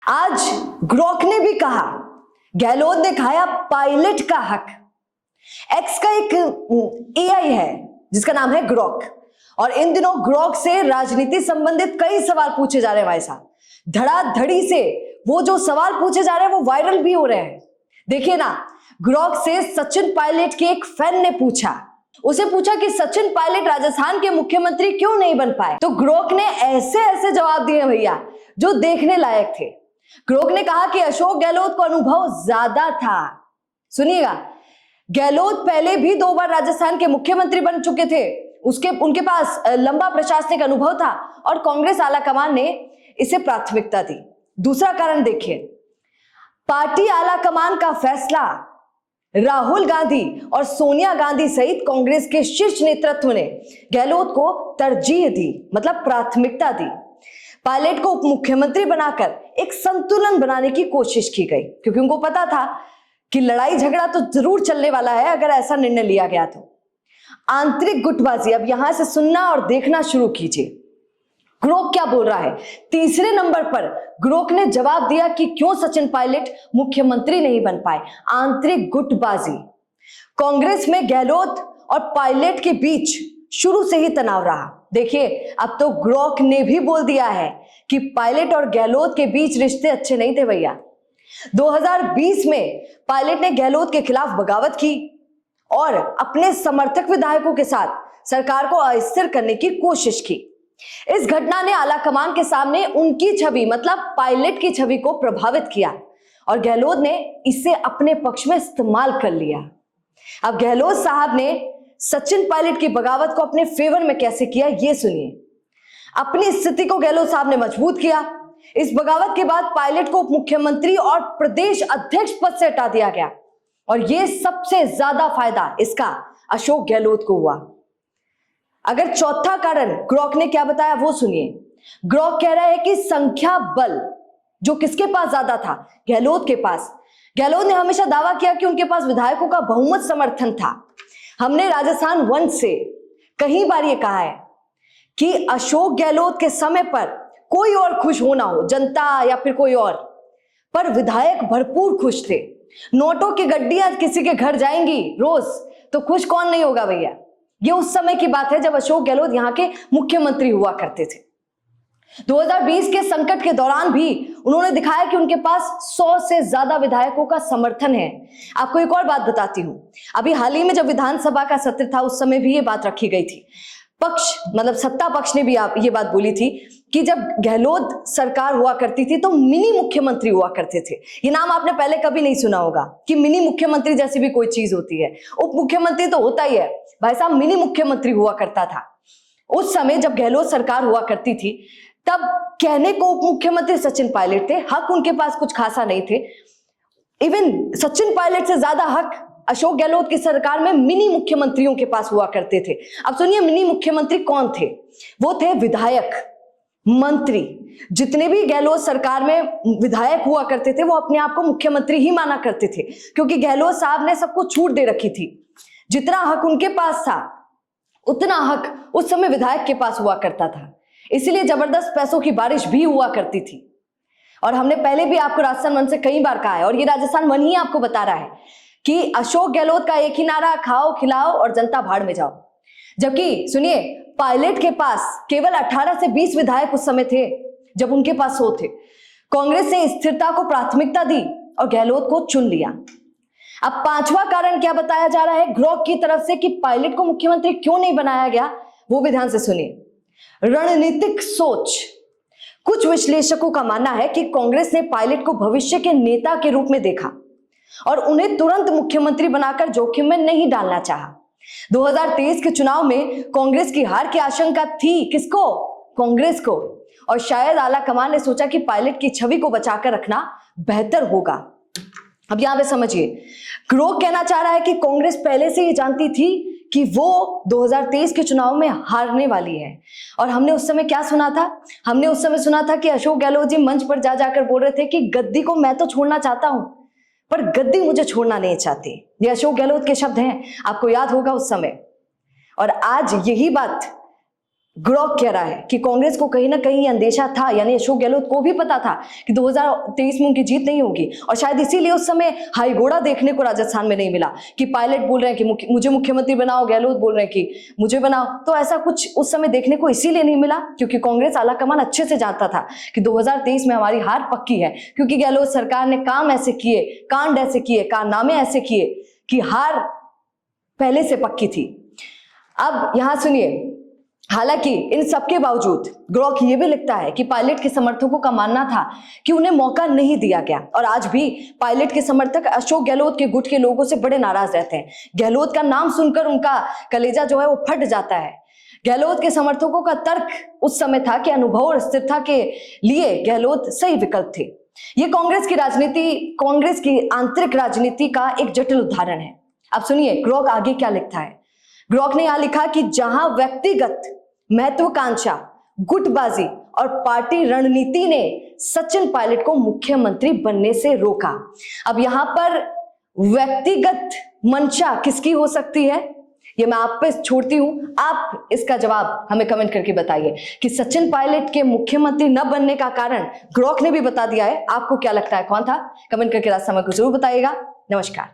आज ग्रोक ने भी कहा, गहलोत ने खाया पायलट का हक। एक्स का एक एआई है जिसका नाम है ग्रोक, और इन दिनों ग्रोक से राजनीति संबंधित कई सवाल पूछे जा रहे हैं भाई साहब। धड़ाधड़ी से वो जो सवाल पूछे जा रहे हैं वो वायरल भी हो रहे हैं। देखिए ना, ग्रोक से सचिन पायलट के एक फैन ने उसे पूछा कि सचिन पायलट राजस्थान के मुख्यमंत्री क्यों नहीं बन पाए। तो ग्रोक ने ऐसे ऐसे जवाब दिए भैया जो देखने लायक थे। ग्रोक ने कहा कि अशोक गहलोत को अनुभव ज्यादा था। सुनिएगा, गहलोत पहले भी 2 बार राजस्थान के मुख्यमंत्री बन चुके थे, उनके पास लंबा प्रशासनिक अनुभव था और कांग्रेस आलाकमान ने इसे प्राथमिकता दी। दूसरा कारण देखिए, पार्टी आलाकमान का फैसला राहुल गांधी और सोनिया गांधी सहित कांग्रेस के शीर्ष नेतृत्व ने गहलोत को तरजीह दी, मतलब प्राथमिकता दी। पायलट को उप मुख्यमंत्री बनाकर एक संतुलन बनाने की कोशिश की गई, क्योंकि उनको पता था कि लड़ाई झगड़ा तो जरूर चलने वाला है अगर ऐसा निर्णय लिया गया तो। आंतरिक गुटबाजी, अब यहां से सुनना और देखना शुरू कीजिए। ग्रोक क्या बोल रहा है। तीसरे नंबर पर ग्रोक ने जवाब दिया कि क्यों सचिन पायलट मुख्यमंत्री नहीं बन पाए। आंतरिक गुटबाजी। कांग्रेस में गहलोत और पायलट के बीच शुरू से ही तनाव रहा। देखिए, अब तो ग्रोक ने भी बोल दिया है कि पायलट और गहलोत के बीच रिश्ते अच्छे नहीं थे भैया। 2020 में पायलट ने गहलोत के खिलाफ बगावत की और अपने समर्थक विधायकों के साथ सरकार को अस्थिर करने की कोशिश की। इस घटना ने आलाकमान के सामने उनकी छवि, मतलब पायलट की छवि को प्रभावित किया और गहलोत ने इसे अपने पक्ष में इस्तेमाल कर लिया। अब गहलोत साहब ने सचिन पायलट की बगावत को अपने फेवर में कैसे किया, ये सुनिए। अपनी स्थिति को गहलोत साहब ने मजबूत किया। इस बगावत के बाद पायलट को उप मुख्यमंत्री और प्रदेश अध्यक्ष पद से हटा दिया गया और यह सबसे ज्यादा फायदा इसका अशोक गहलोत को हुआ। अगर चौथा कारण ग्रोक ने क्या बताया वो सुनिए। ग्रोक कह रहा है कि संख्या बल जो किसके पास ज्यादा था, गहलोत के पास। गहलोत ने हमेशा दावा किया कि उनके पास विधायकों का बहुमत समर्थन था। हमने राजस्थान वन से कई बार ये कहा है कि अशोक गहलोत के समय पर कोई और खुश होना हो, जनता या फिर कोई और, पर विधायक भरपूर खुश थे। नोटों की गड्डियां किसी के घर जाएंगी रोज, तो खुश कौन नहीं होगा भैया। ये उस समय की बात है जब अशोक गहलोत यहाँ के मुख्यमंत्री हुआ करते थे। 2020 के संकट के दौरान भी उन्होंने दिखाया कि उनके पास 100 से ज्यादा विधायकों का समर्थन है। आपको एक और बात बताती हूं, अभी हाल ही में जब विधानसभा का सत्र था उस समय भी ये बात रखी गई थी। पक्ष, मतलब सत्ता पक्ष ने भी ये बात बोली थी कि जब गहलोत सरकार हुआ करती थी तो मिनी मुख्यमंत्री हुआ करते थे। ये नाम आपने पहले कभी नहीं सुना होगा कि मिनी मुख्यमंत्री जैसी भी कोई चीज होती है। उप मुख्यमंत्री तो होता ही है भाई साहब, मिनी मुख्यमंत्री हुआ करता था। उस समय जब गहलोत सरकार हुआ करती थी तब कहने को उप मुख्यमंत्री सचिन पायलट थे, हक उनके पास कुछ खासा नहीं थे। इवन सचिन पायलट से ज्यादा हक अशोक गहलोत की सरकार में मिनी मुख्यमंत्रियों के पास हुआ करते थे। अब सुनिए, मिनी मुख्यमंत्री कौन थे? वो थे विधायक, मंत्री। जितने भी गहलोत सरकार में विधायक हुआ करते थे वो अपने आप को मुख्यमंत्री ही माना करते थे, क्योंकि गहलोत साहब ने सबको छूट दे रखी थी। जितना हक उनके पास था उतना हक उस समय विधायक के पास हुआ करता था। इसलिए जबरदस्त पैसों की बारिश भी हुआ करती थी। और हमने पहले भी आपको राजस्थान वन से कई बार कहा है और ये राजस्थान वन ही आपको बता रहा है कि अशोक गहलोत का एक ही नारा, खाओ खिलाओ और जनता भाड़ में जाओ। जबकि सुनिए, पायलट के पास केवल 18 से 20 विधायक उस समय थे जब उनके पास 100 थे। कांग्रेस ने स्थिरता को प्राथमिकता दी और गहलोत को चुन लिया। अब पांचवा कारण क्या बताया जा रहा है ग्रोक की तरफ से कि पायलट को मुख्यमंत्री क्यों नहीं बनाया गया, वो भी ध्यान से सुनिए। रणनीतिक सोच। कुछ विश्लेषकों का मानना है कि कांग्रेस ने पायलट को भविष्य के नेता के रूप में देखा और उन्हें तुरंत मुख्यमंत्री बनाकर जोखिम में नहीं डालना चाहा। 2023 के चुनाव में कांग्रेस की हार की आशंका थी, किसको? कांग्रेस को। और शायद आलाकमान ने सोचा कि पायलट की छवि को बचाकर रखना बेहतर होगा। अब यहां पे समझिए, ग्रोक कहना चाह रहा है कि कांग्रेस पहले से ही जानती थी कि वो 2023 के चुनाव में हारने वाली है। और हमने उस समय क्या सुना था? हमने उस समय सुना था कि अशोक गहलोत जी मंच पर जा जाकर बोल रहे थे कि गद्दी को मैं तो छोड़ना चाहता हूं पर गद्दी मुझे छोड़ना नहीं चाहती। ये अशोक गहलोत के शब्द हैं, आपको याद होगा उस समय। और आज यही बात ग्रॉक कह रहा है कि कांग्रेस को कहीं ना कहीं अंदेशा था, यानी अशोक गहलोत को भी पता था कि 2023 में उनकी जीत नहीं होगी, और शायद इसीलिए उस समय हाई घोड़ा देखने को राजस्थान में नहीं मिला कि पायलट बोल रहे हैं कि मुझे मुख्यमंत्री बनाओ, गहलोत बोल रहे हैं कि मुझे बनाओ। तो ऐसा कुछ उस समय देखने को इसीलिए नहीं मिला क्योंकि कांग्रेस आलाकमान अच्छे से जानता था कि 2023 में हमारी हार पक्की है, क्योंकि गहलोत सरकार ने काम ऐसे किए, कांड ऐसे किए, कारनामे ऐसे किए कि हार पहले से पक्की थी। अब यहां सुनिए, हालांकि इन सबके बावजूद ग्रॉक ये भी लिखता है कि पायलट के समर्थकों का मानना था कि उन्हें मौका नहीं दिया गया, और आज भी पायलट के समर्थक अशोक गहलोत के गुट के लोगों से बड़े नाराज रहते हैं। गहलोत का नाम सुनकर उनका कलेजा जो है वो फट जाता है। गहलोत के समर्थकों का तर्क उस समय था कि अनुभव और स्थिरता के लिए गहलोत सही विकल्प थे। ये कांग्रेस की राजनीति, कांग्रेस की आंतरिक राजनीति का एक जटिल उदाहरण है। अब सुनिए ग्रॉक आगे क्या लिखता है। ग्रॉक ने यहां लिखा कि जहां व्यक्तिगत महत्वाकांक्षा, गुटबाजी और पार्टी रणनीति ने सचिन पायलट को मुख्यमंत्री बनने से रोका। अब यहां पर व्यक्तिगत मंशा किसकी हो सकती है, ये मैं आप पे छोड़ती हूं, आप इसका जवाब हमें कमेंट करके बताइए कि सचिन पायलट के मुख्यमंत्री न बनने का कारण ग्रॉक ने भी बता दिया है। आपको क्या लगता है कौन था? कमेंट करके रास्ता में जरूर बताइएगा। नमस्कार।